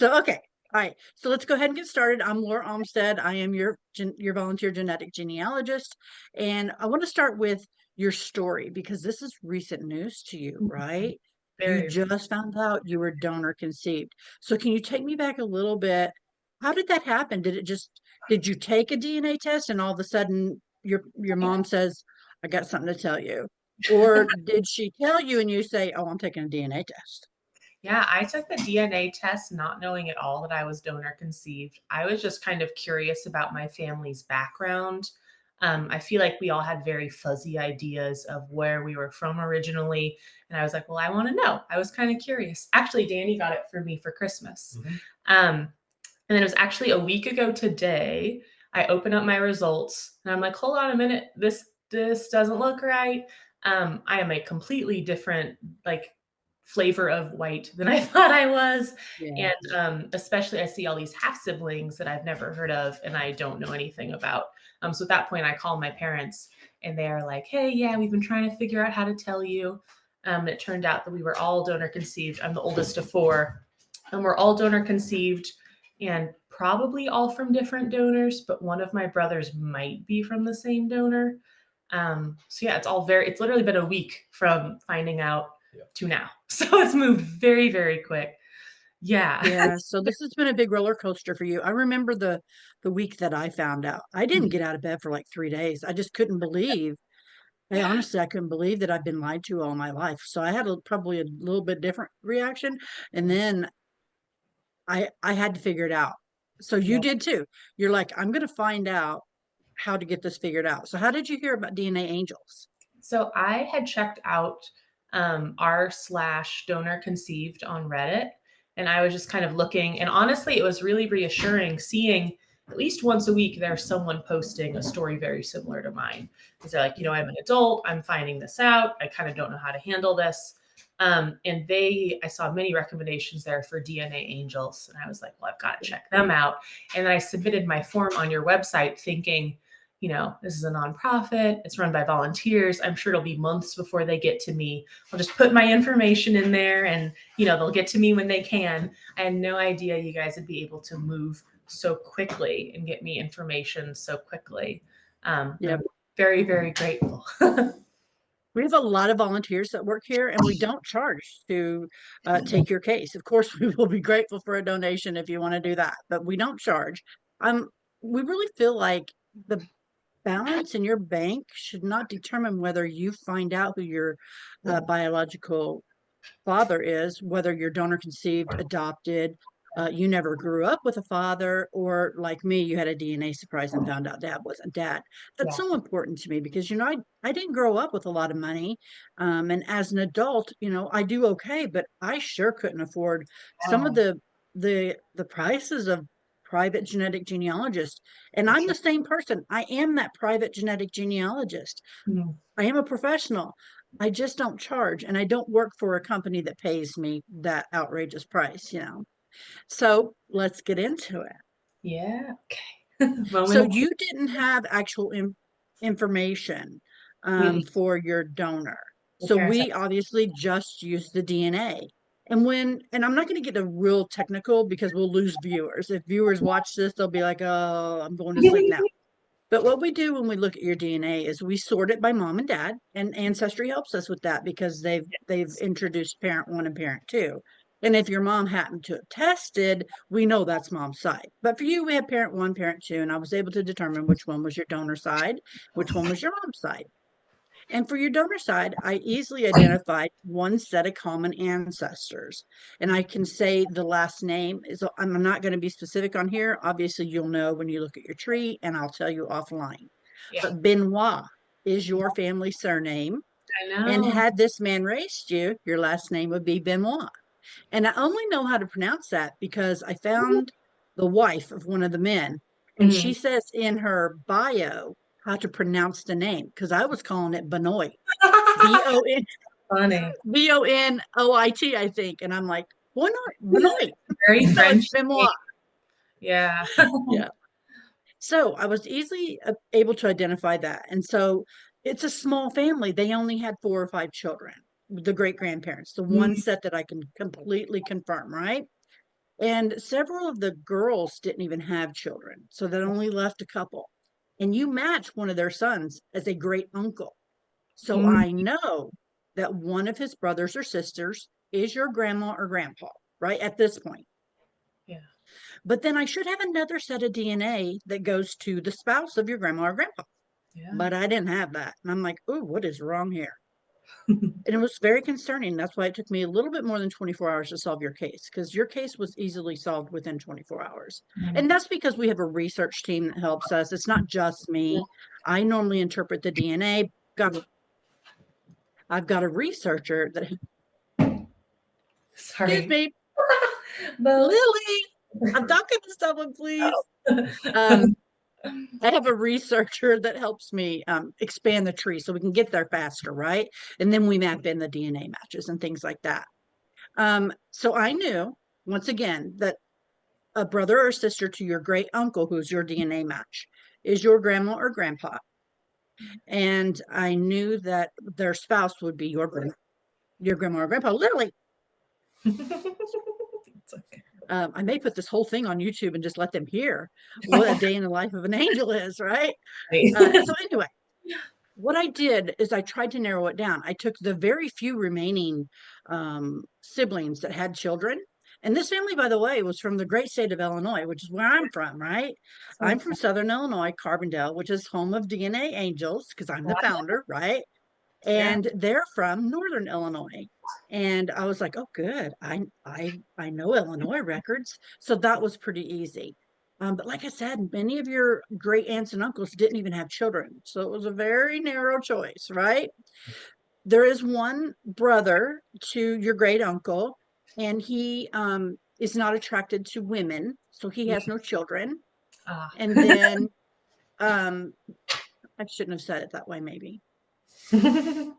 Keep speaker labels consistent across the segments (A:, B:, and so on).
A: So, okay. All right. So let's go ahead and get started. I'm Laura Olmsted. I am your volunteer genetic genealogist. And I want to start with your story because this is recent news to you,
B: Mhm.
A: right? You
B: Very.
A: just found out you were donor conceived. So can you take me back a little bit? How did that happen? Did you take a DNA test and all of a sudden your mom says, I got something to tell you? Or did she tell you and you say, oh, I'm taking a DNA test?
B: Yeah, I took the DNA test not knowing at all that I was donor conceived. I was just kind of curious about my family's background. I feel like we all had very fuzzy ideas of where we were from originally. And I was like, well, I want to know. I was kind of curious. Actually, Danny got it for me for Christmas. Um, and then it was actually a week ago today. I open up my results and I'm like, hold on a minute, this doesn't look right. I am a completely different like flavor of white than I thought I was.
A: Yeah.
B: And especially I see all these half siblings that I've never heard of and I don't know anything about. So at that point I call my parents and they are like, hey, yeah, we've been trying to figure out how to tell you. It turned out that we were all donor conceived. I'm the oldest of four, and we're all donor conceived and probably all from different donors, but one of my brothers might be from the same donor. So yeah, it's literally been a week from finding out to now. So it's moved very, very quick. Yeah.
A: Yeah, so this has been a big roller coaster for you. I remember the week that I found out. I didn't get out of bed for like 3 days. I just couldn't believe. I couldn't believe that I've been lied to all my life. So I had probably a little bit different reaction, and then I had to figure it out. So you
B: Yeah.
A: did too. You're like, I'm going to find out how to get this figured out. So how did you hear about DNA Angels?
B: So I had checked out r/donor conceived on Reddit, and I was just kind of looking. And honestly, it was really reassuring seeing at least once a week there's someone posting a story very similar to mine. Because they're like, I'm an adult, I'm finding this out, I kind of don't know how to handle this. I saw many recommendations there for DNAngels, and I was like, well, I've got to check them out. And then I submitted my form on your website thinking, this is a nonprofit. It's run by volunteers. I'm sure it'll be months before they get to me. I'll just put my information in there and, they'll get to me when they can. I had no idea you guys would be able to move so quickly and get me information so quickly.
A: Yeah.
B: I'm very, very grateful.
A: We have a lot of volunteers that work here, and we don't charge to take your case. Of course, we will be grateful for a donation if you want to do that, but we don't charge. Um, we really feel like the balance in your bank should not determine whether you find out who your biological father is, whether you're donor conceived, adopted, you never grew up with a father, or like me, you had a DNA surprise and found out dad wasn't dad. That's
B: Yeah.
A: so important to me because, I didn't grow up with a lot of money. And as an adult, I do okay, but I sure couldn't afford some of
B: Oh,
A: the prices of private genetic genealogist. And
B: for
A: I'm
B: sure.
A: the same person. I am that private genetic genealogist.
B: Mhm.
A: I am a professional. I just don't charge, and I don't work for a company that pays me that outrageous price. So let's get into it.
B: Yeah. Okay.
A: So
B: Moment.
A: you didn't have actual information
B: Mm-mm.
A: for your donor.
B: My
A: So
B: parents have.
A: we obviously just used the DNA. And I'm not going to get a real technical because we'll lose viewers. If viewers watch this, they'll be like, oh, I'm going to sleep now. But what we do when we look at your DNA is we sort it by mom and dad, and Ancestry helps us with that because they've introduced parent one and parent two. And if your mom happened to have tested, we know that's mom's side. But for you, we have parent one, parent two, and I was able to determine which one was your donor side, which one was your mom's side. And for your donor side, I easily identified one set of common ancestors. And I can say the last name is, I'm not going to be specific on here. Obviously, you'll know when you look at your tree, and I'll tell you offline.
B: Yeah.
A: But Benoit is your family surname.
B: I
A: And
B: know.
A: had this man raised you, your last name would be Benoit. And I only know how to pronounce that because I found the wife of one of the men, and
B: Mhm.
A: she says in her bio how to pronounce the name because I was calling it Benoit. B-O-N
B: Funny.
A: Benoit, I think. And I'm like, Benoit, Benoit.
B: Very
A: No, it's
B: French name.
A: Benoit.
B: Yeah.
A: Yeah. So I was easily able to identify that. And so it's a small family. They only had 4 or 5 children, the great grandparents, the one
B: Mhm.
A: set that I can completely confirm, right? And several of the girls didn't even have children, so that only left a couple. And you match one of their sons as a great uncle. So
B: Mm,
A: I know that one of his brothers or sisters is your grandma or grandpa, right? At this point.
B: yeah.
A: But then I should have another set of DNA that goes to the spouse of your grandma or grandpa.
B: Yeah.
A: But I didn't have that. And I'm like, oh, what is wrong here? And it was very concerning. That's why it took me a little bit more than 24 hours to solve your case, because your case was easily solved within 24 hours.
B: Mm.
A: And that's because we have a research team that helps us. It's not just me. I normally interpret the DNA. I've got a researcher that, excuse
B: Sorry.
A: me,
B: Well,
A: Lily, I'm talking to someone, please. I have a researcher that helps me expand the tree so we can get there faster, right? And then we map in the DNA matches and things like that. So I knew, once again, that a brother or sister to your great uncle, who's your DNA match, is your grandma or grandpa. And I knew that their spouse would be your grandma or grandpa. Literally,
B: it's okay.
A: I may put this whole thing on YouTube and just let them hear what a day in the life of an angel is, right? So anyway, what I did is I tried to narrow it down. I took the very few remaining siblings that had children. And this family, by the way, was from the great state of Illinois, which is where I'm from, right? I'm from Southern Illinois, Carbondale, which is home of DNAngels, because I'm the founder, right?
B: Yeah.
A: And they're from Northern Illinois. And I was like, oh, good. I know Illinois records. So that was pretty easy. But like I said, many of your great aunts and uncles didn't even have children. So it was a very narrow choice, right? There is one brother to your great uncle, and he is not attracted to women. So he has no children.
B: Ah.
A: And then I shouldn't have said it that way, maybe. I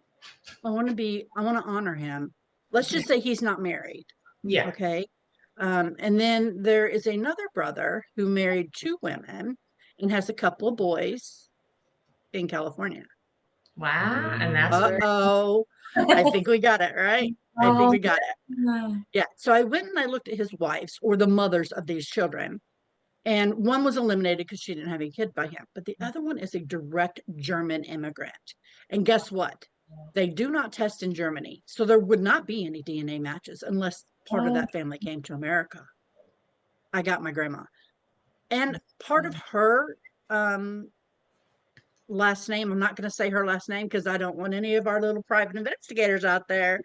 A: want to honor him. Let's just say he's not married.
B: Yeah.
A: Okay. And then there is another brother who married two women and has a couple of boys in California.
B: Wow. And that's where.
A: Uh-oh. I think we got it, right? I think we got it.
B: Yeah.
A: Yeah. So I went and I looked at his wives or the mothers of these children. And one was eliminated because she didn't have any kid by him. But the other one is a direct German immigrant. And guess what? They do not test in Germany. So there would not be any DNA matches unless part of
B: Oh,
A: that family came to America. I got my grandma. And part of her last name, I'm not going to say her last name because I don't want any of our little private investigators out there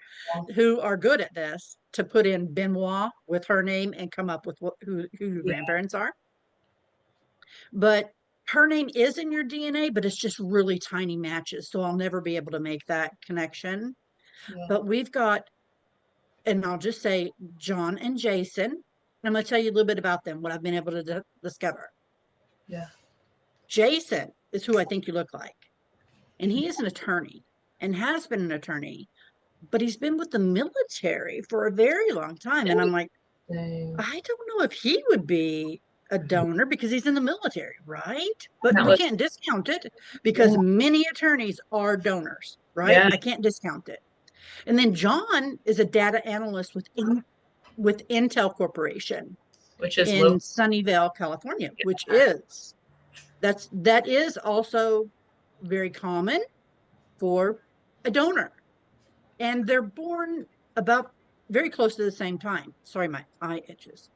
A: who are good at this to put in Benoit with her name and come up with who your grandparents are. But her name is in your DNA, but it's just really tiny matches. So I'll never be able to make that connection.
B: yeah.
A: But we've got, and I'll just say John and Jason. I'm going to tell you a little bit about them, what I've been able to discover.
B: Yeah.
A: Jason is who I think you look like. And he is an attorney and has been an attorney, but he's been with the military for a very long time. And I'm like,
B: Dang.
A: I don't know if he would be a donor because he's in the military, right? But
B: That
A: we
B: was-
A: can't discount it because many attorneys are donors, right?
B: Yeah.
A: I can't discount it. And then John is a data analyst with Intel Corporation
B: Which is
A: in
B: low.
A: Sunnyvale, California, which is that is also very common for a donor. And they're born about very close to the same time. Sorry, my eye itches.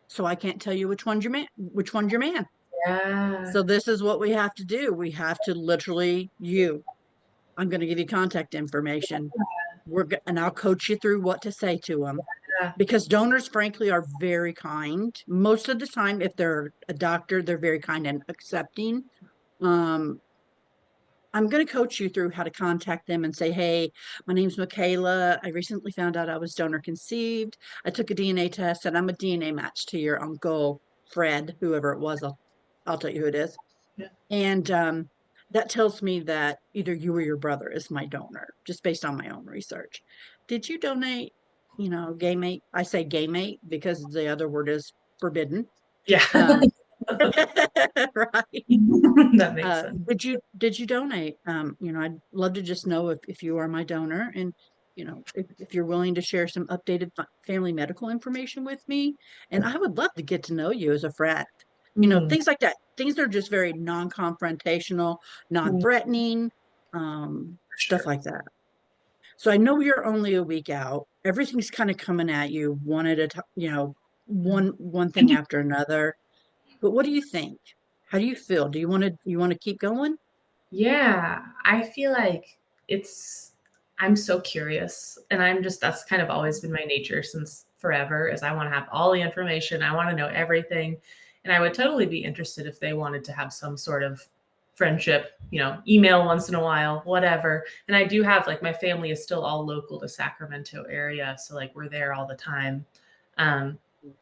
A: So I can't tell you which one's your man.
B: Yeah.
A: So this is what we have to do. We have to literally I'm going to give you contact information. And I'll coach you through what to say to them.
B: Yeah.
A: Because donors, frankly, are very kind. Most of the time, if they're a doctor, they're very kind and accepting. I'm going to coach you through how to contact them and say, hey, my name's Michaela. I recently found out I was donor conceived. I took a DNA test and I'm a DNA match to your uncle, Fred, whoever it was. I'll tell you who it is.
B: Yeah.
A: And that tells me that either you or your brother is my donor, just based on my own research. Did you donate, gay mate? I say gay mate because the other word is forbidden.
B: Yeah.
A: Right.
B: That makes sense.
A: Did you donate? I'd love to just know if you are my donor. And if you're willing to share some updated family medical information with me, and I would love to get to know you as a friend.
B: Mm,
A: Things like that. Things that are just very non-confrontational,
B: mm,
A: non-threatening,
B: for
A: stuff
B: sure.
A: like that. So I know you're only a week out. Everything's kind of coming at you one at a time, one thing after another. But what do you think? How do you feel? Do you want to keep going?
B: Yeah, I feel like I'm so curious, and that's kind of always been my nature since forever, is I want to have all the information. I want to know everything. And I would totally be interested if they wanted to have some sort of friendship, email once in a while, whatever. And I do have, like, my family is still all local to Sacramento area, so like we're there all the time. Um,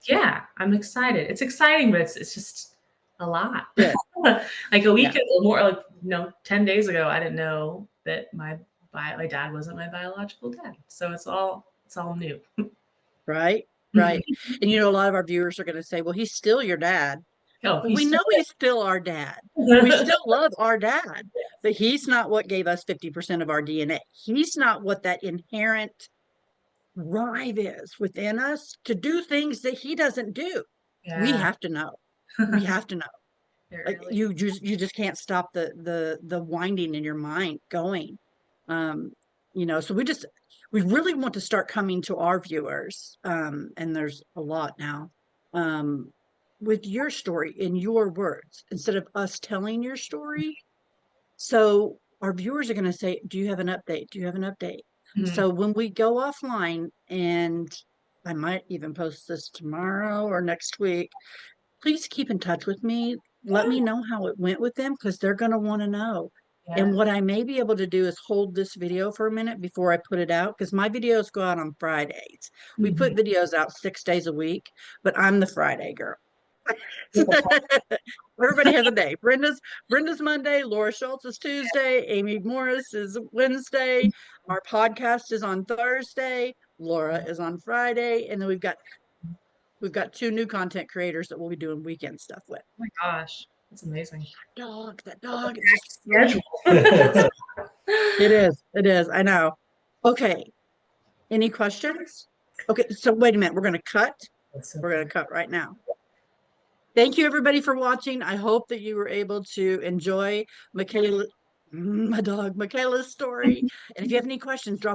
B: yeah, I'm excited. It's exciting, but it's just a lot.
A: Good.
B: Like a
A: Yeah.
B: week or more, like 10 days ago, I didn't know that my dad wasn't my biological dad. So it's all new.
A: Right. Right. And a lot of our viewers are going to say, well, he's still your dad.
B: Oh,
A: Well, we
B: he's
A: know
B: still
A: he's still our dad. We
B: there.
A: still love our dad, but he's not what gave us 50% of our DNA. He's not what that inherent drive is within us to do things that he doesn't do. We
B: Yeah.
A: have to know. We have to know.
B: It
A: Like
B: really.
A: you just can't stop the winding in your mind going. Um, so we really want to start coming to our viewers, and there's a lot now, um, with your story in your words instead of us telling your story. So our viewers are going to say, do you have an update? Do you have an update?
B: Mhm.
A: So when we go offline, and I might even post this tomorrow or next week, please keep in touch with me. Let
B: Yeah.
A: me know how it went with them, because they're going to want to know.
B: Yeah.
A: And what I may be able to do is hold this video for a minute before I put it out, because my videos go out on Fridays. We
B: Mhm.
A: put videos out 6 days a week, but I'm the Friday girl. Everybody has a day. Brenda's Monday, Laura Schultz is Tuesday, Amy Morris is Wednesday, our podcast is on Thursday, Laura is on Friday, and then we've got two new content creators that we'll be doing weekend stuff with.
B: Oh my gosh, that's amazing.
A: That dog is just
B: Schedule.
A: it is. I know. Okay. Any questions? Okay, so wait a minute. We're gonna cut.
B: That's so
A: We're gonna
B: cool.
A: cut right now. Thank you everybody for watching. I hope that you were able to enjoy Michaela's story. And if you have any questions, drop